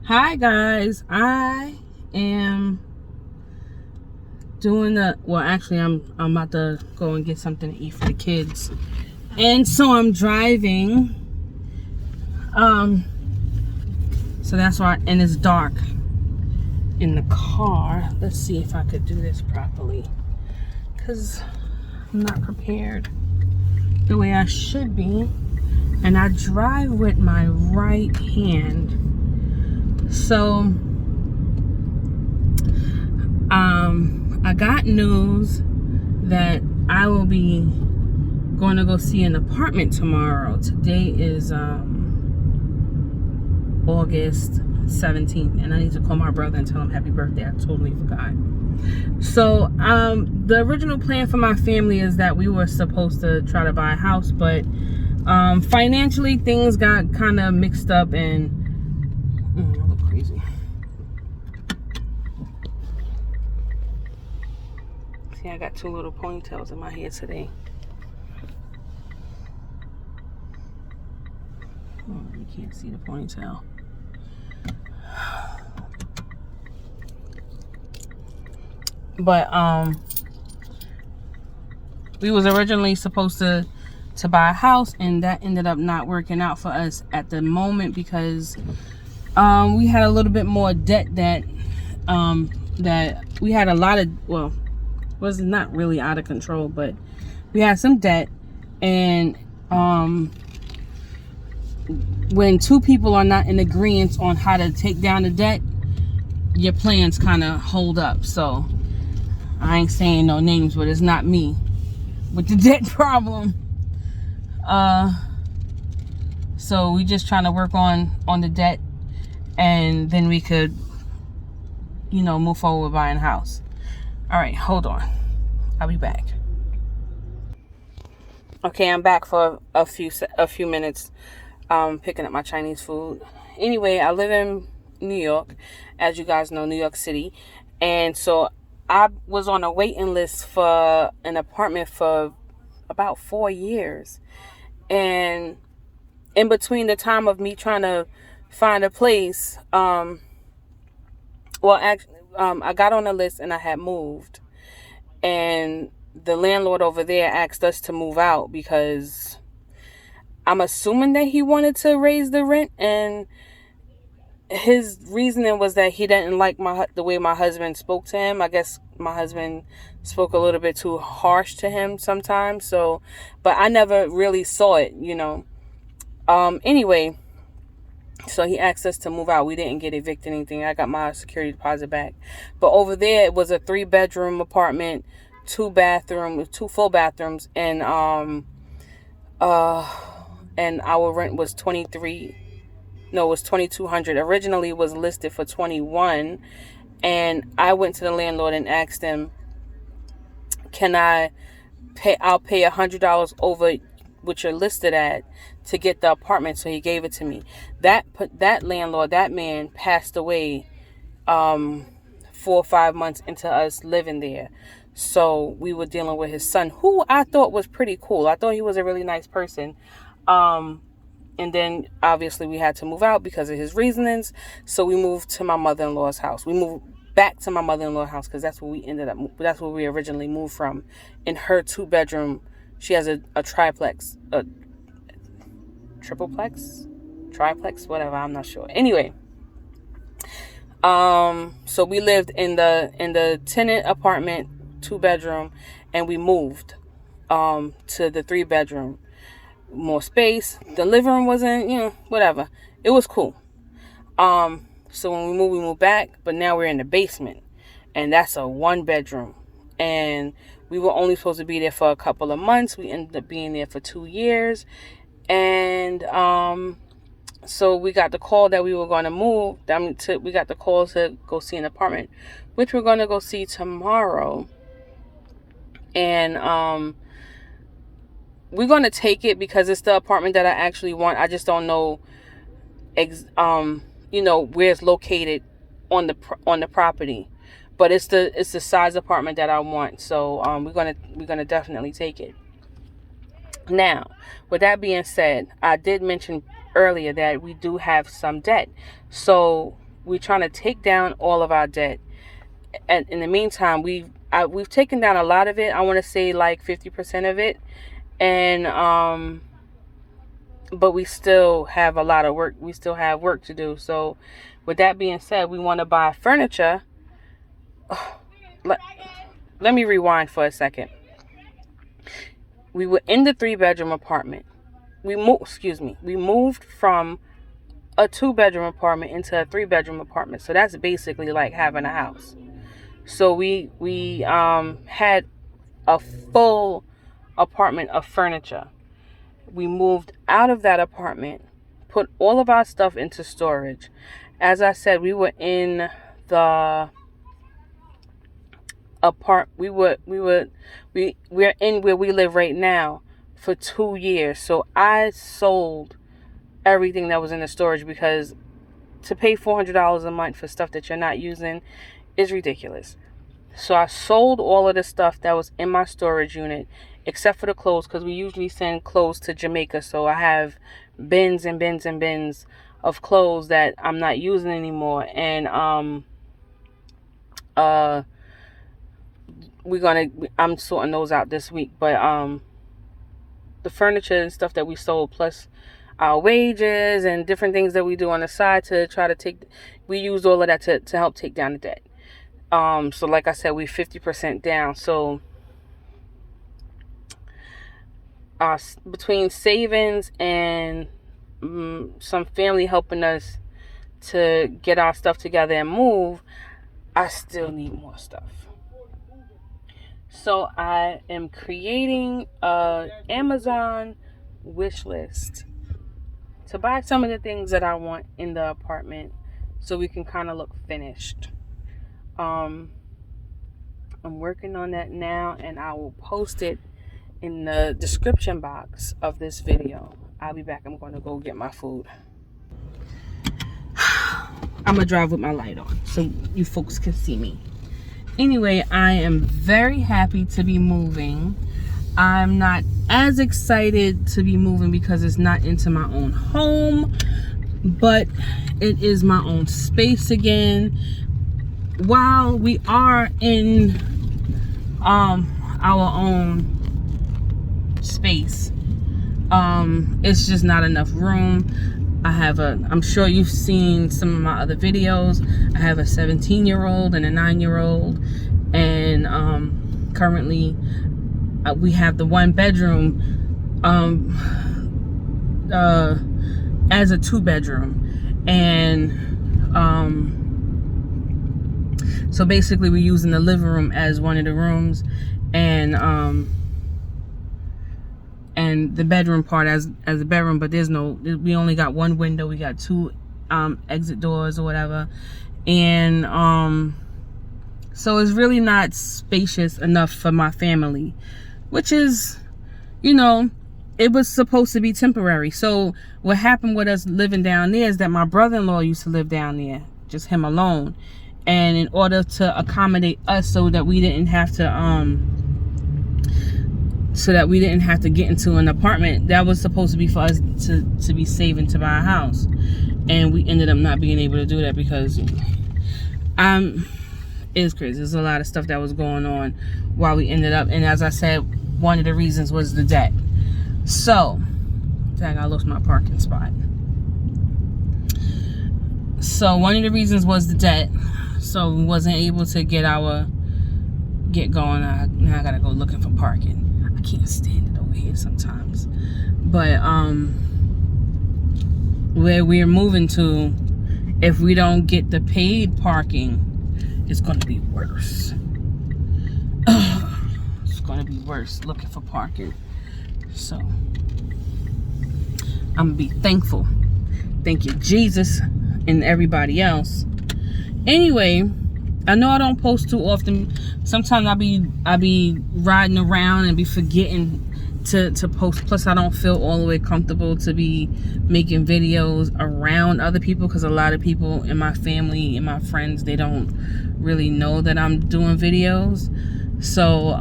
Hi guys, I am doing actually I'm about to go and get something to eat for the kids. And so I'm driving. So that's why, and it's dark in the car. Let's see if I could do this properly, cuz I'm not prepared the way I should be. And I drive with my right hand. So I got news that I will be going to go see an apartment tomorrow. Today is August 17th, and I need to call my brother and tell him happy birthday. I totally forgot. So the original plan for my family is that we were supposed to try to buy a house, but financially things got kind of mixed up, and I look crazy. See, I got two little ponytails in my hair today. Oh, you can't see the ponytail. But we was originally supposed to buy a house, and that ended up not working out for us at the moment because we had a little bit more debt that we had a lot of, well, was not really out of control, but we had some debt. And when two people are not in agreement on how to take down the debt, your plans kind of hold up. So I ain't saying no names, but it's not me with the debt problem. So we just trying to work on the debt, and then we could, move forward with buying a house. All right, hold on. I'll be back. Okay, I'm back for a few minutes, picking up my Chinese food. Anyway, I live in New York, as you guys know, New York City. And so I was on a waiting list for an apartment for about 4 years. And in between the time of me trying to find a place, I got on a list and I had moved. And the landlord over there asked us to move out because I'm assuming that he wanted to raise the rent, and his reasoning was that he didn't like the way my husband spoke to him. I guess my husband spoke a little bit too harsh to him sometimes. So, but I never really saw it, Anyway, so he asked us to move out. We didn't get evicted or anything. I got my security deposit back. But over there, it was a 3-bedroom apartment, 2 full bathrooms, and our rent was $2,200. Originally it was listed for $21, and I went to the landlord and asked him, I'll pay $100 over what you're listed at to get the apartment. So he gave it to me. That landlord, that man, passed away 4 or 5 months into us living there. So we were dealing with his son, who I thought was pretty cool. I thought he was a really nice person. And then obviously we had to move out because of his reasonings. So we moved to my mother-in-law's house. We moved back to my mother-in-law's house because that's where that's where we originally moved from. In her 2-bedroom, she has a triplex, triplex, whatever, I'm not sure. Anyway, so we lived in the tenant apartment, 2-bedroom, and we moved to the 3-bedroom. More space. The living room wasn't, whatever. It was cool. So when we moved back, but now we're in the basement, and that's a 1-bedroom. And we were only supposed to be there for a couple of months. We ended up being there for 2 years. And so we got the call that we were going to move. We got the call to go see an apartment, which we're going to go see tomorrow. And we're going to take it because it's the apartment that I actually want. I just don't know where it's located on the property, but it's the size apartment that I want. So we're gonna definitely take it. Now, with that being said, I did mention earlier that we do have some debt. So we're trying to take down all of our debt. And in the meantime, we've taken down a lot of it. I want to say like 50% of it. And but we still have a lot of work. We still have work to do. So with that being said, we want to buy furniture. Let me rewind for a second. We were in the 3-bedroom apartment. We moved from a 2-bedroom apartment into a 3-bedroom apartment. So that's basically like having a house. So we had a full apartment of furniture. We moved out of that apartment, put all of our stuff into storage. As I said, we were in the we're in where we live right now for 2 years. So I sold everything that was in the storage, because to pay $400 a month for stuff that you're not using is ridiculous. So I sold all of the stuff that was in my storage unit, except for the clothes, because we usually send clothes to Jamaica. So I have bins and bins and bins of clothes that I'm not using anymore. And I'm sorting those out this week. But the furniture and stuff that we sold, plus our wages and different things that we do on the side to try to we used all of that to help take down the debt. So like I said, we're 50% down. So between savings and some family helping us to get our stuff together and move, I still need more stuff. So I am creating a Amazon wish list to buy some of the things that I want in the apartment, so we can kind of look finished. I'm working on that now, and I will post it in the description box of this video. I'll be back. I'm going to go get my food. I'm going to drive with my light on so you folks can see me. Anyway, I am very happy to be moving. I'm not as excited to be moving because it's not into my own home, but it is my own space again. While we are in our own space, it's just not enough room. I'm sure you've seen some of my other videos. I have a 17-year-old and a 9-year-old, and currently we have the 1-bedroom as a 2-bedroom, and so basically we're using the living room as one of the rooms, and the bedroom part as a bedroom, but we only got one window. We got 2 exit doors or whatever, and so it's really not spacious enough for my family, which is, it was supposed to be temporary. So what happened with us living down there is that my brother-in-law used to live down there, just him alone, and in order to accommodate us so that we didn't have to get into an apartment, that was supposed to be for us to be saving to buy a house, and we ended up not being able to do that because it's crazy. There's a lot of stuff that was going on while we ended up, and as I said, one of the reasons was the debt. So dang, I lost my parking spot. So one of the reasons was the debt, so we wasn't able to get going. Now I gotta go looking for parking. I can't stand it over here sometimes. But where we're moving to, if we don't get the paid parking, it's gonna be worse. It's gonna be worse looking for parking. So I'm gonna be thankful. Thank you, Jesus, and everybody else. Anyway, I know I don't post too often. Sometimes I be riding around and be forgetting to post. Plus, I don't feel all the way comfortable to be making videos around other people, because a lot of people in my family and my friends, they don't really know that I'm doing videos. So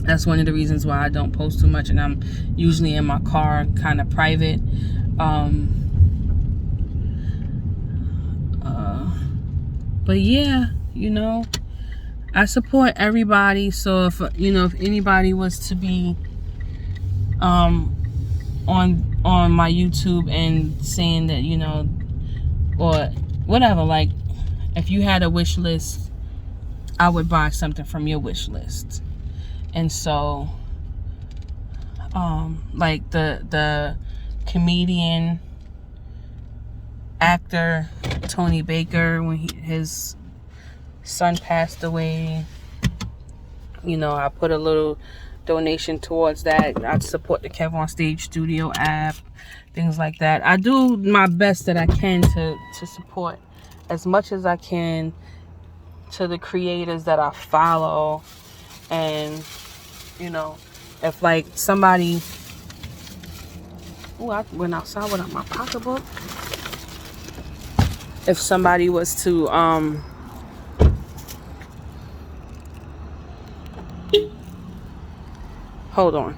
that's one of the reasons why I don't post too much, and I'm usually in my car, kind of private. But yeah, you know, I support everybody. So if if anybody was to be on my YouTube and saying that, or whatever, like if you had a wish list, I would buy something from your wish list. And so like the comedian actor Tony Baker, when his son passed away, I put a little donation towards that. I'd support the Kev on Stage Studio app, things like that. I do my best that I can to support as much as I can to the creators that I follow. And if like somebody, I went outside without my pocketbook. If somebody was to hold on,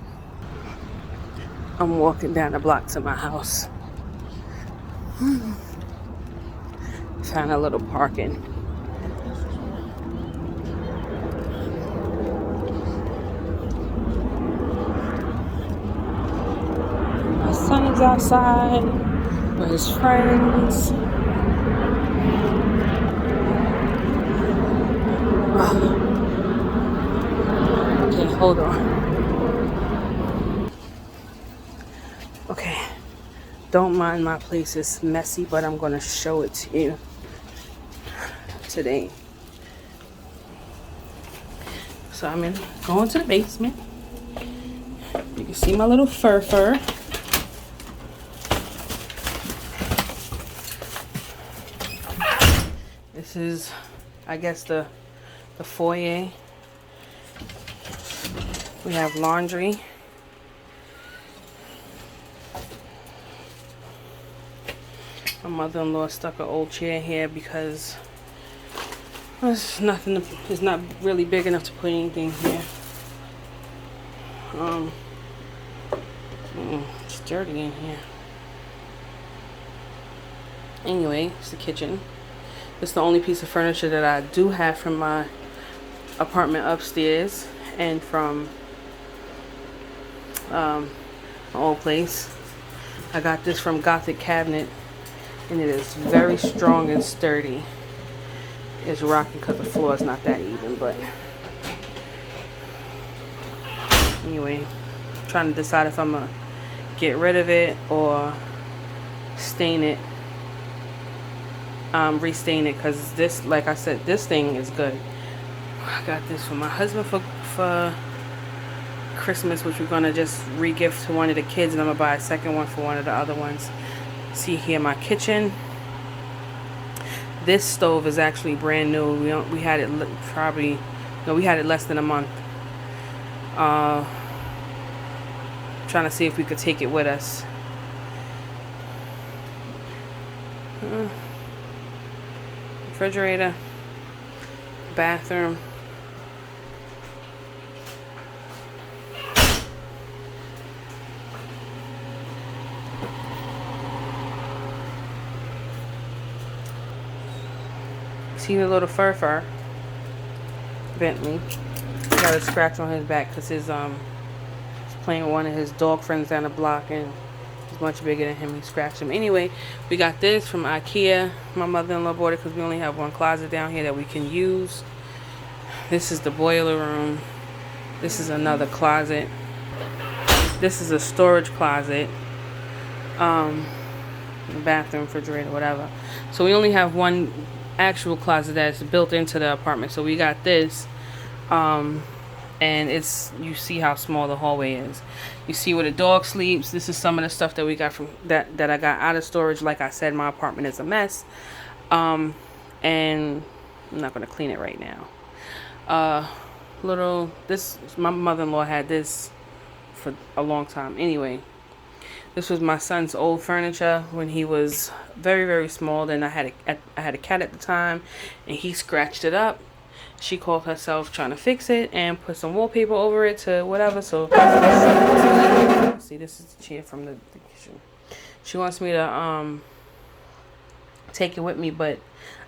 I'm walking down the block to my house. Found a little parking. My son is outside with his friends. Okay, hold on. Okay, don't mind my place. It's messy, but I'm gonna show it to you today. So I'm going to the basement. You can see my little fur. This is, I guess, the foyer. We have laundry. My mother-in-law stuck an old chair here because it's not really big enough to put anything here. It's dirty in here. Anyway, it's the kitchen. It's the only piece of furniture that I do have from my apartment upstairs and from my old place. I got this from Gothic Cabinet, and it is very strong and sturdy. It's rocking because the floor is not that even, but anyway, I'm trying to decide if I'm gonna get rid of it or stain it, restain it, because this, like I said, this thing is good. I got this for my husband for Christmas, which we're gonna just re-gift to one of the kids, and I'm gonna buy a second one for one of the other ones. See here, my kitchen. This stove is actually brand new. We had it we had it less than a month. Trying to see if we could take it with us. Refrigerator, bathroom. See the little fur Bentley. He got a scratch on his back because he's playing with one of his dog friends down the block, and he's much bigger than him. He scratched him. Anyway, we got this from IKEA. My mother-in-law bought it because we only have one closet down here that we can use. This is the boiler room. This is another closet. This is a storage closet. Bathroom, refrigerator, whatever. So we only have one actual closet that's built into the apartment. So we got this. And you see how small the hallway is. You see where the dog sleeps. This is some of the stuff that we got from that I got out of storage. Like I said, my apartment is a mess. And I'm not gonna clean it right now. My mother-in-law had this for a long time. Anyway, this was my son's old furniture when he was very, very small. Then I had a cat at the time, and he scratched it up. She called herself trying to fix it and put some wallpaper over it to whatever. So, see, this is the chair from the kitchen. She wants me to take it with me, but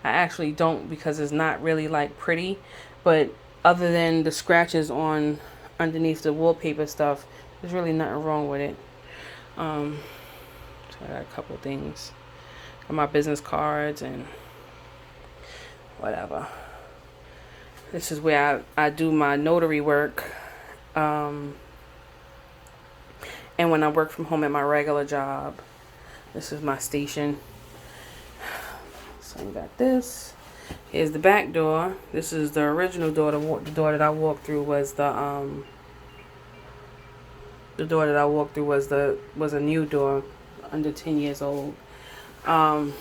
I actually don't because it's not really like pretty. But other than the scratches on underneath the wallpaper stuff, there's really nothing wrong with it. So I got a couple things. Got my business cards and whatever. This is where I do my notary work. And when I work from home at my regular job. This is my station. So I got this. Here's the back door. This is the original door. The door that I walked through was the door that I walked through was a new door, under 10 years old. Got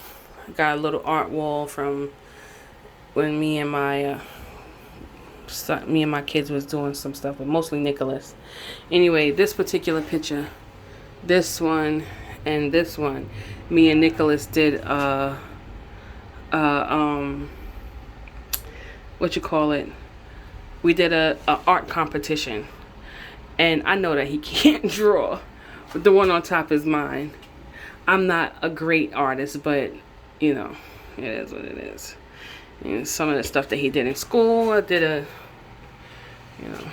a little art wall from when me and my kids was doing some stuff, but mostly Nicholas. Anyway, this particular picture, this one and this one, me and Nicholas did what you call it? We did a art competition, and I know that he can't draw, but the one on top is mine. I'm not a great artist, but you know, it is what it is. And some of the stuff that he did in school, I did a, you know.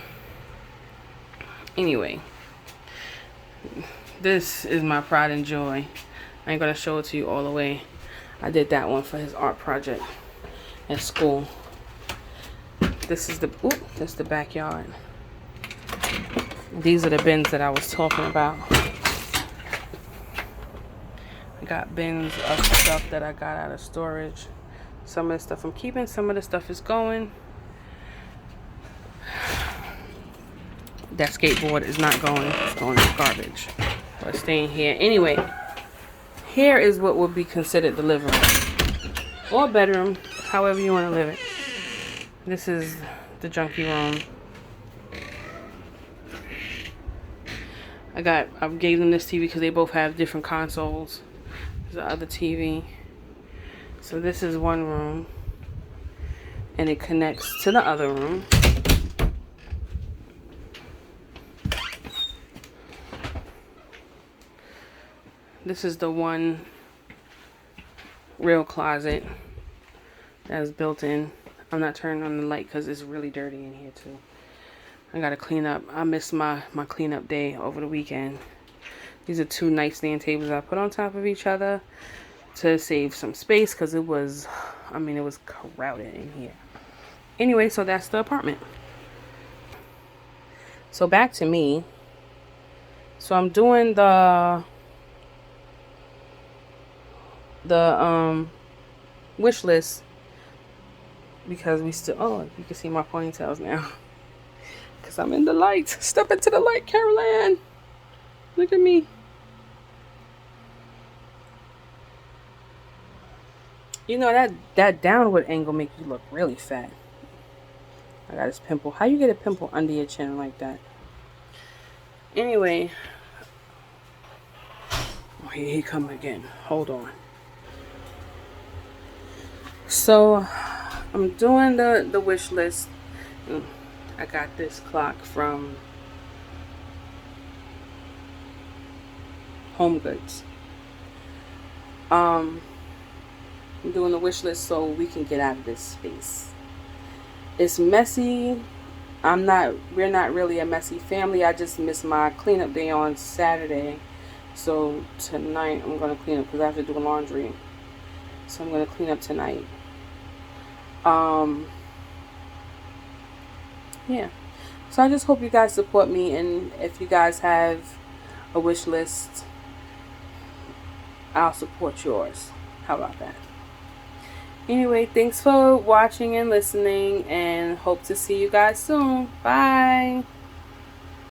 Anyway, this is my pride and joy. I ain't gonna show it to you all the way. I did that one for his art project at school. This is that's the backyard. These are the bins that I was talking about. I got bins of stuff that I got out of storage. Some of the stuff I'm keeping, some of the stuff is going. That skateboard is not going. It's going in garbage. But staying here. Anyway, here is what would be considered the living room. Or bedroom, however you want to live it. This is the junkie room. I gave them this TV because they both have different consoles. There's the other TV. So this is one room. And it connects to the other room. This is the one real closet that's built in. I'm not turning on the light because it's really dirty in here too. I gotta clean up. I missed my cleanup day over the weekend. These are two nightstand tables I put on top of each other to save some space because it was crowded in here. Anyway, so that's the apartment. So back to me. So I'm doing the wish list because we still, you can see my ponytails now because I'm in the light. Step into the light, Carol Ann. Look at me. You know that downward angle make you look really fat. I got this pimple. How you get a pimple under your chin like that? Anyway, here he come again. Hold on. So I'm doing the wish list. I got this clock from Home Goods. I'm doing the wish list so we can get out of this space. It's messy. We're not really a messy family. I just missed my cleanup day on Saturday. So tonight I'm going to clean up because I have to do laundry. So I'm going to clean up tonight. Yeah. So I just hope you guys support me, and if you guys have a wish list, I'll support yours. How about that? Anyway, thanks for watching and listening, and hope to see you guys soon. Bye.